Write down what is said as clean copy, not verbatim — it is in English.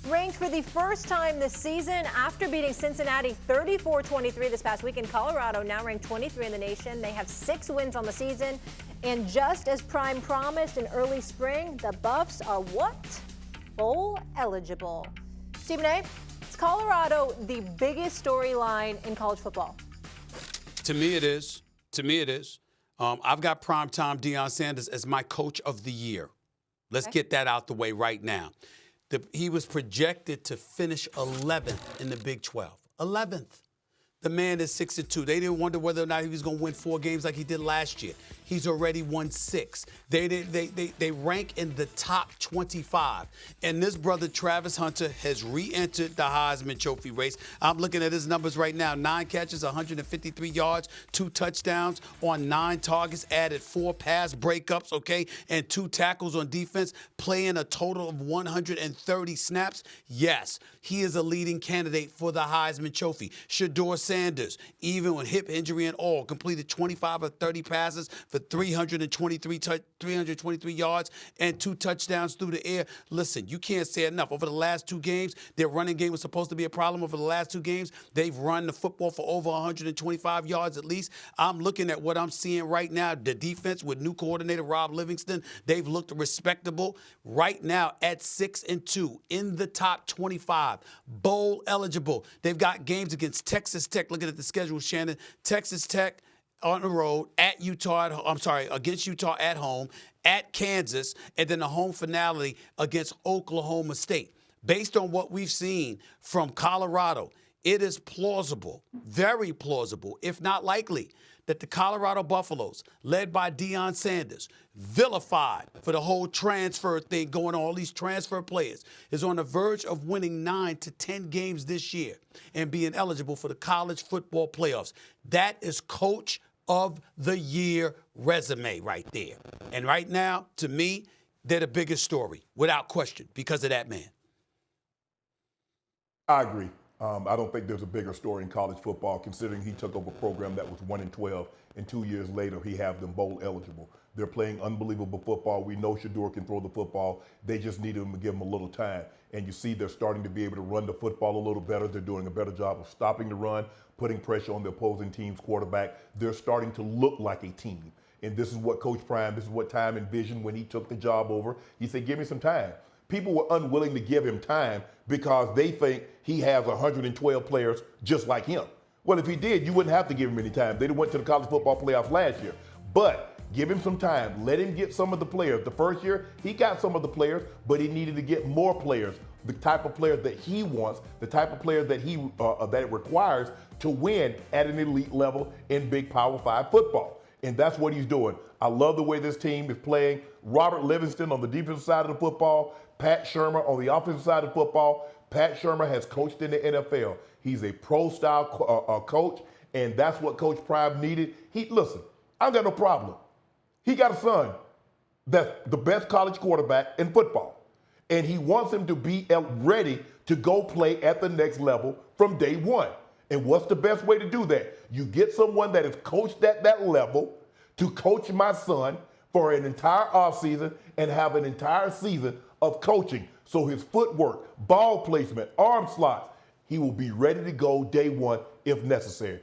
Ranked for the first time this season after beating Cincinnati 34-23 this past weekend. Colorado now ranked 23 in the nation. They have 6 wins on the season. And just as Prime promised in early spring, the Buffs are what? Bowl eligible. Stephen A., is Colorado the biggest storyline in college football? To me, it is. I've got primetime Deion Sanders as my coach of the year. Let's get that out the way right now. He was projected to finish 11th in the Big 12. 11th. The man is 6-2. They didn't wonder whether or not he was going to win 4 games like he did last year. He's already won 6. They rank in the top 25. And this brother, Travis Hunter, has re-entered the Heisman Trophy race. I'm looking at his numbers right now. 9 catches, 153 yards, 2 touchdowns on 9 targets, added 4 pass breakups, okay, and 2 tackles on defense, playing a total of 130 snaps. Yes, he is a leading candidate for the Heisman Trophy. Shedeur Sanders, even with hip injury and all, completed 25 of 30 passes for 323 yards and 2 touchdowns through the air. Listen, you can't say enough. Over the last 2 games, their running game was supposed to be a problem. Over the last 2 games, they've run the football for over 125 yards at least. I'm looking at what I'm seeing right now. The defense with new coordinator Rob Livingston, they've looked respectable. Right now at 6-2 in the top 25, bowl eligible. They've got games against Texas Tech. Looking at the schedule, Shannon. Texas Tech on the road, against Utah at home, at Kansas, and then the home finale against Oklahoma State. Based on what we've seen from Colorado, it is plausible, very plausible, if not likely, that the Colorado Buffaloes, led by Deion Sanders, vilified for the whole transfer thing going on, all these transfer players, is on the verge of winning 9 to 10 games this year and being eligible for the college football playoffs. That is Coach of the Year resume right there. And right now, to me, they're the biggest story, without question, because of that man. I agree. I don't think there's a bigger story in college football, considering he took over a program that was 1-12, and 2 years later he have them bowl eligible. They're playing unbelievable football. We know Shedeur can throw the football. They just need him to give him a little time. And you see they're starting to be able to run the football a little better. They're doing a better job of stopping the run, putting pressure on the opposing team's quarterback. They're starting to look like a team. And this is what Coach Prime, this is what Time envisioned when he took the job over. He said, give me some time. People were unwilling to give him time because they think he has 112 players just like him. Well, if he did, you wouldn't have to give him any time. They went to the college football playoffs last year. But give him some time. Let him get some of the players. The first year, he got some of the players, but he needed to get more players. The type of player that he wants, the type of player that that it requires to win at an elite level in big Power 5 football. And that's what he's doing. I love the way this team is playing. Robert Livingston on the defensive side of the football, Pat Shermer on the offensive side of the football. Pat Shermer has coached in the NFL. He's a pro-style coach, and that's what Coach Prime needed. Listen, I got no problem. He got a son that's the best college quarterback in football, and he wants him to be ready to go play at the next level from day one. And what's the best way to do that? You get someone that has coached at that level to coach my son for an entire offseason and have an entire season of coaching. So his footwork, ball placement, arm slots, he will be ready to go day one if necessary.